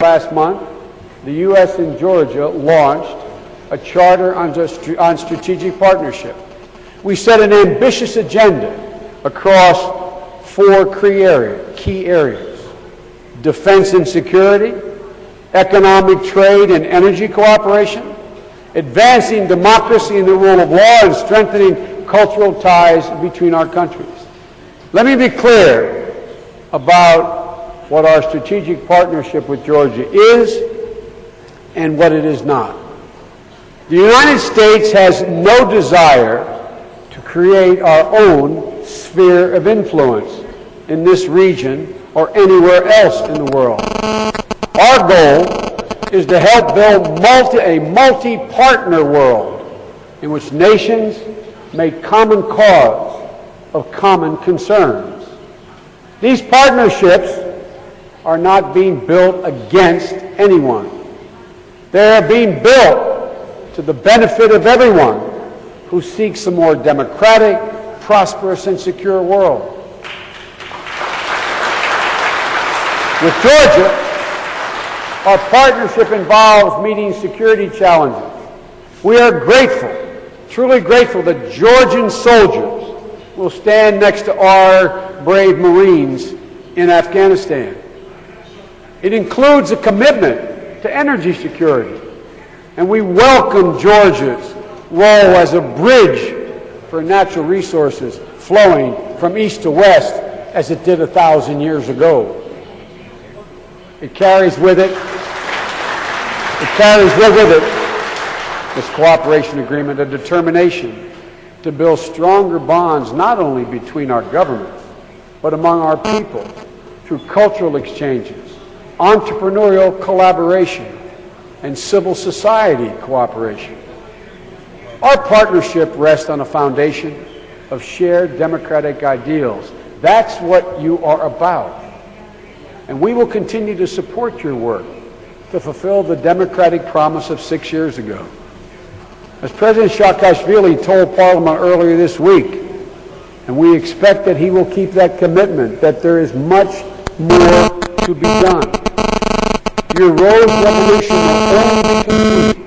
Last month, the U.S. and Georgia launched a charter on strategic partnership. We set an ambitious agenda across four key areas: defense and security, economic trade and energy cooperation, advancing democracy and the rule of law, and strengthening cultural ties between our countries. Let me be clear about what our strategic partnership with Georgia is and what it is not. The United States has no desire to create our own sphere of influence in this region or anywhere else in the world. Our goal is to help build a multi-partner world in which nations make common cause of common concerns. These partnerships are not being built against anyone. They are being built to the benefit of everyone who seeks a more democratic, prosperous, and secure world. With Georgia, our partnership involves meeting security challenges. We are grateful, truly grateful, that Georgian soldiers will stand next to our brave Marines in Afghanistan. It includes a commitment to energy security, and we welcome Georgia's role as a bridge for natural resources flowing from east to west, as it did 1,000 years ago. It carries with it this cooperation agreement a determination to build stronger bonds not only between our governments, but among our people through cultural exchanges, entrepreneurial collaboration, and civil society cooperation. Our partnership rests on a foundation of shared democratic ideals. That's what you are about. And we will continue to support your work to fulfill the democratic promise of 6 years ago. As President Saakashvili told Parliament earlier this week, and we expect that he will keep that commitment, that there is much more to be done. Your road revolution will only be complete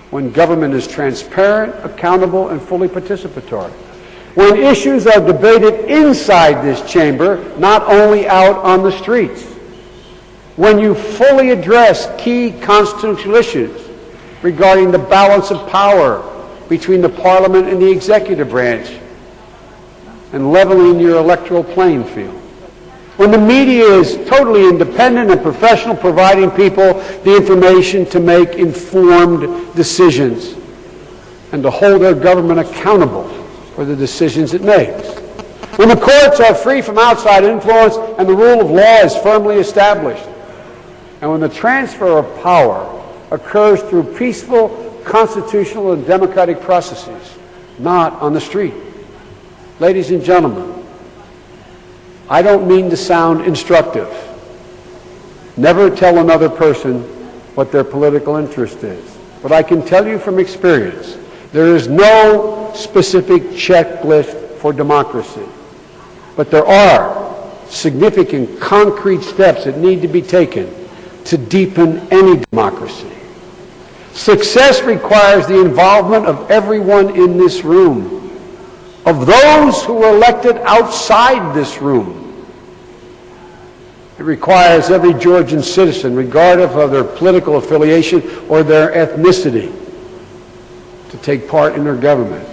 when government is transparent, accountable, and fully participatory. When issues are debated inside this chamber, not only out on the streets. When you fully address key constitutional issues regarding the balance of power between the Parliament and the executive branch, and leveling your electoral playing field. When the media is totally independent and professional, providing people the information to make informed decisions and to hold their government accountable for the decisions it makes. When the courts are free from outside influence and the rule of law is firmly established. And when the transfer of power occurs through peaceful, constitutional, and democratic processes, not on the street. Ladies and gentlemen, I don't mean to sound instructive. Never tell another person what their political interest is. But I can tell you from experience, there is no specific checklist for democracy. But there are significant concrete steps that need to be taken to deepen any democracy. Success requires the involvement of everyone in this room, of those who were elected outside this room. It requires every Georgian citizen, regardless of their political affiliation or their ethnicity, to take part in their government.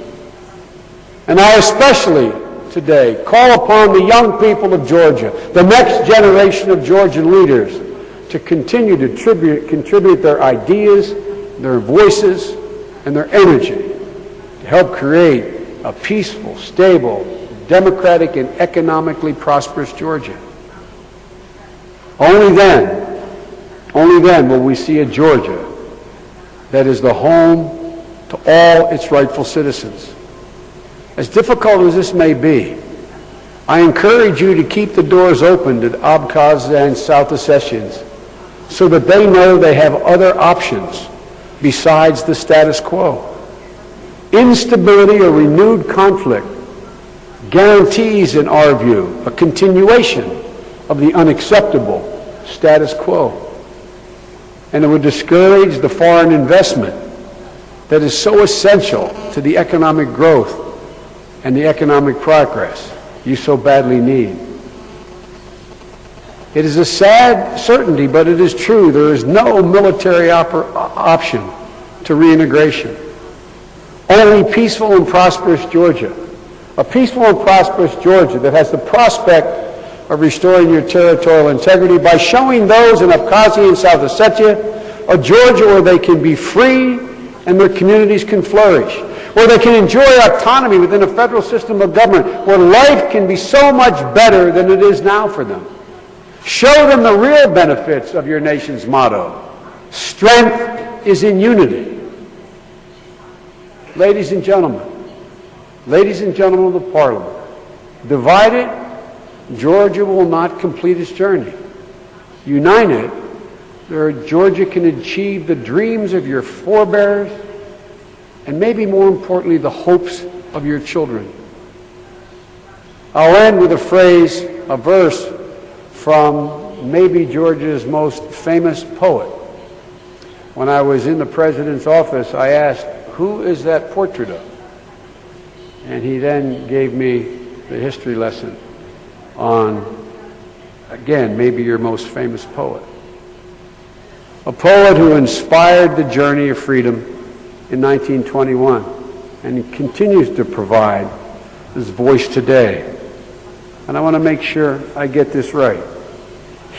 And I especially today call upon the young people of Georgia, the next generation of Georgian leaders, to continue to contribute their ideas, their voices, and their energy to help create a peaceful, stable, democratic, and economically prosperous Georgia. Only then will we see a Georgia that is the home to all its rightful citizens. As difficult as this may be, I encourage you to keep the doors open to Abkhaz and South Ossetians so that they know they have other options besides the status quo. Instability or renewed conflict guarantees, in our view, a continuation of the unacceptable status quo. and it would discourage the foreign investment that is so essential to the economic growth and the economic progress you so badly need. It is a sad certainty, but it is true. There is no military option to reintegration. Only peaceful and prosperous Georgia. A peaceful and prosperous Georgia that has the prospect of restoring your territorial integrity by showing those in Abkhazia and South Ossetia a Georgia where they can be free and their communities can flourish, where they can enjoy autonomy within a federal system of government, where life can be so much better than it is now for them. Show them the real benefits of your nation's motto. Strength is in unity. Ladies and gentlemen of the Parliament, divided, Georgia will not complete its journey. United, Georgia can achieve the dreams of your forebears and maybe more importantly, the hopes of your children. I'll end with a verse from maybe Georgia's most famous poet. When I was in the president's office, I asked, "Who is that portrait of?" And he then gave me the history lesson on, again, maybe your most famous poet. A poet who inspired the journey of freedom in 1921 and continues to provide his voice today. And I want to make sure I get this right.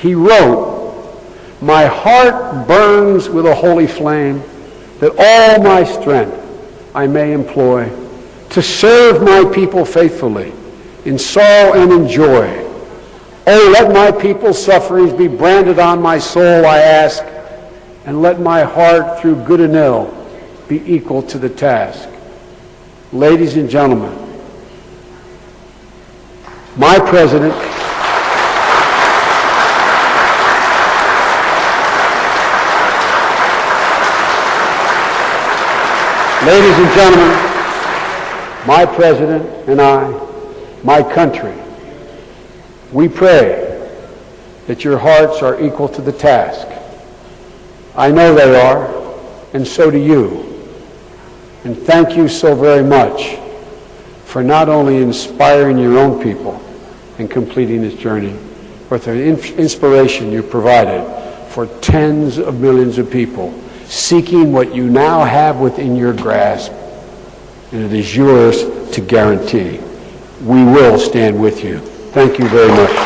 He wrote, "My heart burns with a holy flame, that all my strength I may employ to serve my people faithfully in sorrow and in joy. Oh, let my people's sufferings be branded on my soul, I ask, and let my heart through good and ill be equal to the task." Ladies and gentlemen, my president, ladies and gentlemen, my president and I, my country, we pray that your hearts are equal to the task. I know they are, and so do you. And thank you so very much for not only inspiring your own people and completing this journey, but the inspiration you provided for tens of millions of people seeking what you now have within your grasp, and it is yours to guarantee. We will stand with you. Thank you very much.